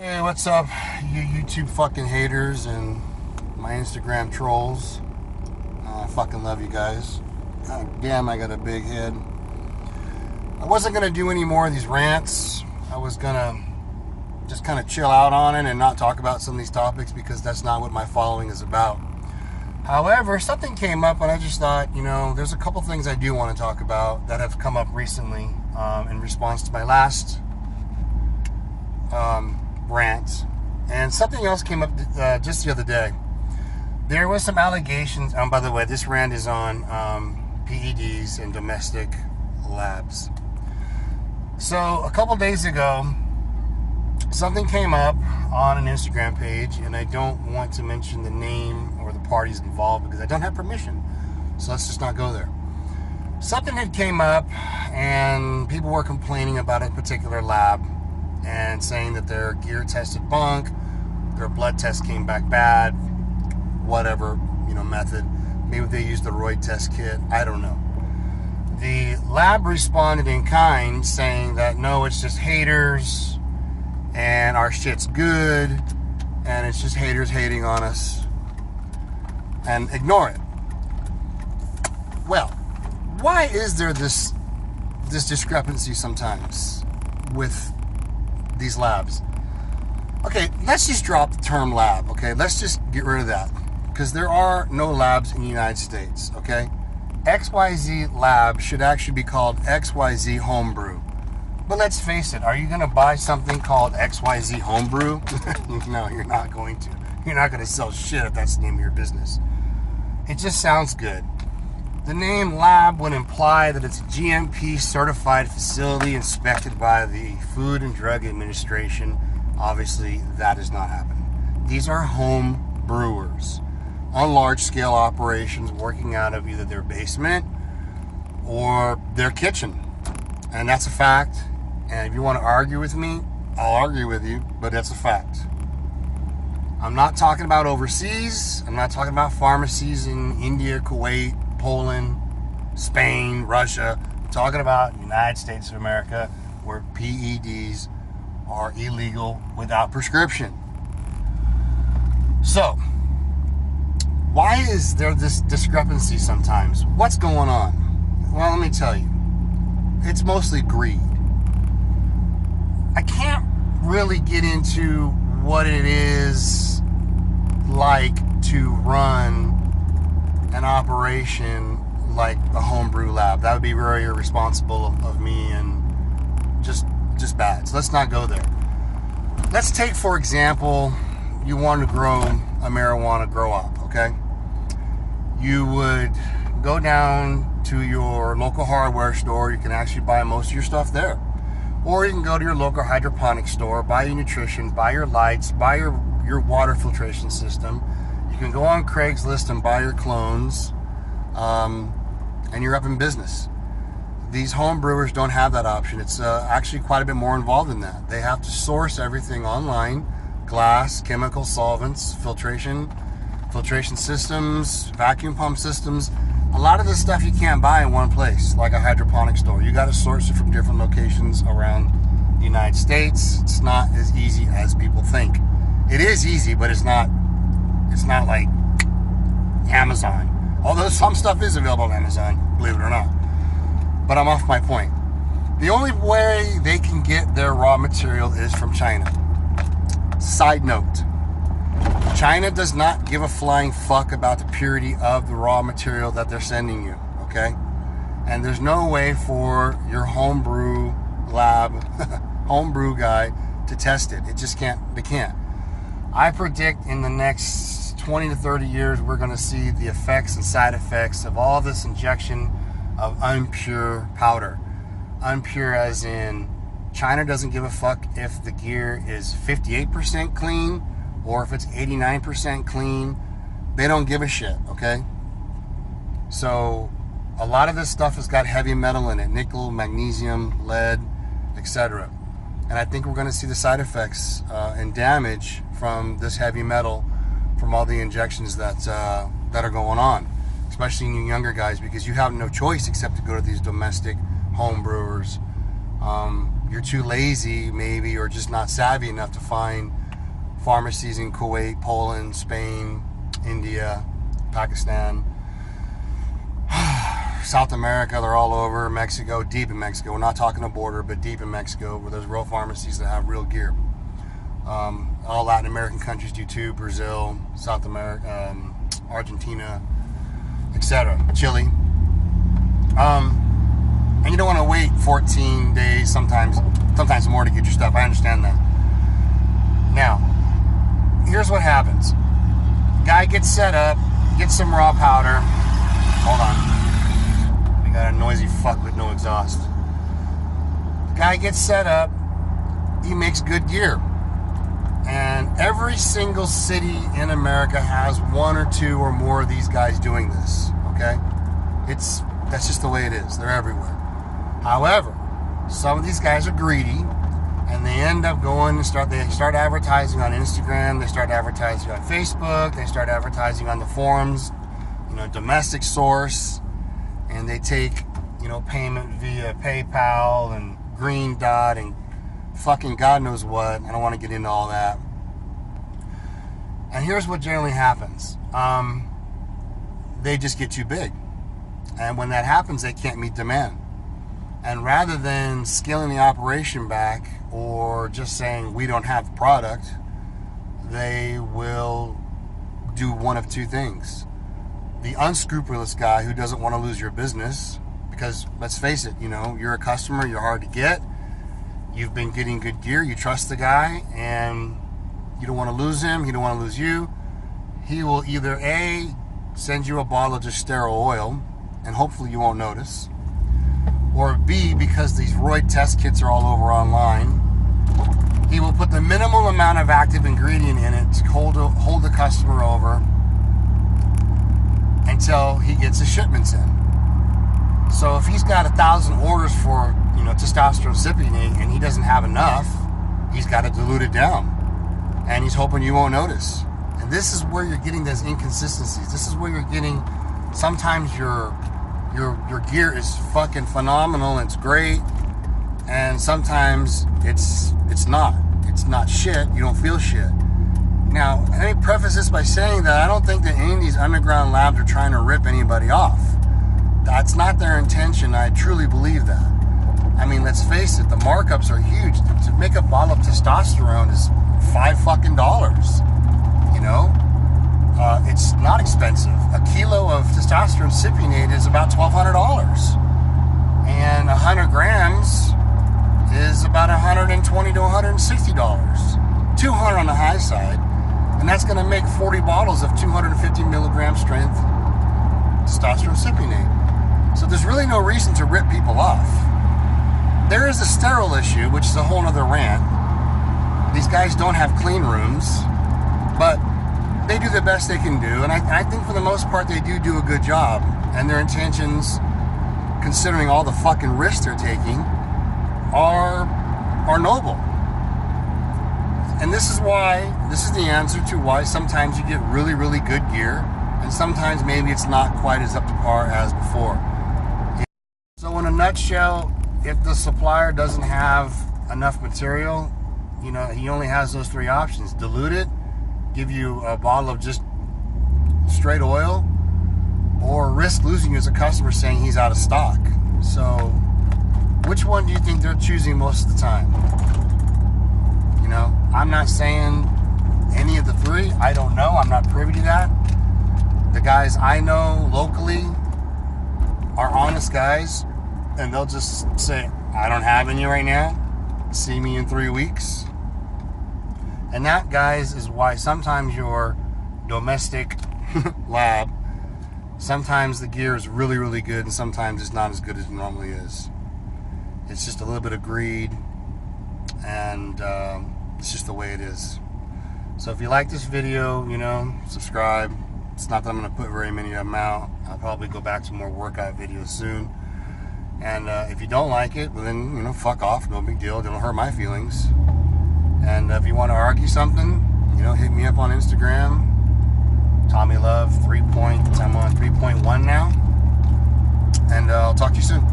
Hey, what's up, you YouTube fucking haters and my Instagram trolls? I fucking love you guys. God damn, I got a big head. I wasn't gonna do any more of these rants. I was gonna just kind of chill out on it and not talk about some of these topics because that's not what my following is about. However, something came up and I just thought, there's a couple things I do want to talk about that have come up recently in response to my last rant. And something else came up just the other day. There was some allegations. By the way, this rant is on PEDs and domestic labs. So a couple days ago, something came up on an Instagram page, and I don't want to mention the name or the parties involved because I don't have permission. So let's just not go there. Something had came up, and people were complaining about a particular lab and saying that their gear tested bunk, their blood test came back bad, whatever, method. Maybe they used the Roy test kit. I don't know. The lab responded in kind saying that no, it's just haters and our shit's good and it's just haters hating on us and ignore it. Well, why is there this discrepancy sometimes with these labs? Okay, let's just drop the term lab, okay? Let's just get rid of that because there are no labs in the United States, okay? XYZ lab should actually be called XYZ homebrew. But let's face it, are you going to buy something called XYZ homebrew? No, you're not going to. You're not going to sell shit if that's the name of your business. It just sounds good. The name lab would imply that it's a GMP certified facility inspected by the Food and Drug Administration. Obviously, that is not happening. These are home brewers on large scale operations working out of either their basement or their kitchen. And that's a fact. And if you want to argue with me, I'll argue with you, but that's a fact. I'm not talking about overseas. I'm not talking about pharmacies in India, Kuwait, Poland, Spain, Russia. I'm talking about the United States of America where PEDs are illegal without prescription. So, why is there this discrepancy sometimes? What's going on? Well, let me tell you. It's mostly greed. I can't really get into what it is like to run an operation like a homebrew lab. That would be very irresponsible of me and just bad. So let's not go there. Let's take, for example, you want to grow a marijuana grow up, okay? You would go down to your local hardware store. You can actually buy most of your stuff there. Or you can go to your local hydroponic store, buy your nutrition, buy your lights, buy your water filtration system. You can go on Craigslist and buy your clones, and you're up in business. These home brewers don't have that option. It's actually quite a bit more involved than that. They have to source everything online: glass, chemical solvents, filtration systems, vacuum pump systems. A lot of this stuff you can't buy in one place, like a hydroponic store. You got to source it from different locations around the United States. It's not as easy as people think. It is easy, but it's not like Amazon. Although some stuff is available on Amazon, believe it or not. But I'm off my point. The only way they can get their raw material is from China. Side note. China does not give a flying fuck about the purity of the raw material that they're sending you, okay? And there's no way for your homebrew lab, homebrew guy to test it. It just can't, they can't. I predict in the next 20 to 30 years, we're gonna see the effects and side effects of all this injection of unpure powder. Unpure as in China doesn't give a fuck if the gear is 58% clean or if it's 89% clean. They don't give a shit, okay? So a lot of this stuff has got heavy metal in it: nickel, magnesium, lead, etc. And I think we're going to see the side effects and damage from this heavy metal from all the injections that are going on, especially in you younger guys, because you have no choice except to go to these domestic home brewers you're too lazy maybe, or just not savvy enough to find pharmacies in Kuwait, Poland, Spain, India, Pakistan, South America. They're all over. Mexico, deep in Mexico. We're not talking a border, but deep in Mexico, where there's real pharmacies that have real gear. All Latin American countries do too. Brazil, South America, Argentina, etc. Chile. And you don't want to wait 14 days, sometimes more, to get your stuff. I understand that. Now, here's what happens. Guy gets set up, gets some raw powder. Hold on. We got a noisy fuck with no exhaust. Guy gets set up. He makes good gear. And every single city in America has one or two or more of these guys doing this. Okay? That's just the way it is. They're everywhere. However, some of these guys are greedy, and they end up going and start advertising on Instagram, they start advertising on Facebook, they start advertising on the forums, domestic source, and they take, payment via PayPal and Green Dot and fucking God knows what. I don't want to get into all that. And here's what generally happens. They just get too big. And when that happens, they can't meet demand. And rather than scaling the operation back or just saying we don't have the product, they will do one of two things. The unscrupulous guy who doesn't want to lose your business, because let's face it, you're a customer, you're hard to get, you've been getting good gear, you trust the guy, and you don't want to lose him, he don't want to lose you. He will either A, send you a bottle of just sterile oil, and hopefully you won't notice, or B, because these Royd test kits are all over online, he will put the minimal amount of active ingredient in it to hold the customer over until he gets his shipments in. So if he's got 1,000 orders for testosterone cypionate and he doesn't have enough, he's got to dilute it down, and he's hoping you won't notice. And this is where you're getting those inconsistencies. This is where you're getting, sometimes your gear is fucking phenomenal, it's great, and sometimes it's not shit. You don't feel shit. Now, let me preface this by saying that I don't think that any of these underground labs are trying to rip anybody off. That's not their intention. I truly believe that. I mean, let's face it, the markups are huge. To make a bottle of testosterone is $5 fucking. It's not expensive. A kilo of testosterone cypionate is about $1,200, and 100 grams is about $120 to $160. 200 on the high side, and that's going to make 40 bottles of 250 milligram strength testosterone cypionate. So there's really no reason to rip people off. There is a sterile issue, which is a whole other rant. These guys don't have clean rooms, but they do the best they can do, and I think for the most part they do a good job, and their intentions, considering all the fucking risks they're taking, are noble. And this is the answer to why sometimes you get really, really good gear, and sometimes maybe it's not quite as up to par as before. So in a nutshell, if the supplier doesn't have enough material, he only has those three options: dilute it, give you a bottle of just straight oil, or risk losing you as a customer saying he's out of stock. So which one do you think they're choosing most of the time? I'm not saying any of the three. I don't know. I'm not privy to that. The guys I know locally are honest guys, and they'll just say, I don't have any right now. See me in 3 weeks. And that, guys, is why sometimes your domestic lab, sometimes the gear is really, really good, and sometimes it's not as good as it normally is. It's just a little bit of greed, and it's just the way it is. So if you like this video, subscribe. It's not that I'm going to put very many of them out. I'll probably go back to more workout videos soon. And if you don't like it, well then, fuck off. No big deal. It don't hurt my feelings. And if you want to argue something, hit me up on Instagram. Tommy Love 3 point. I'm on 3.1 now. And I'll talk to you soon.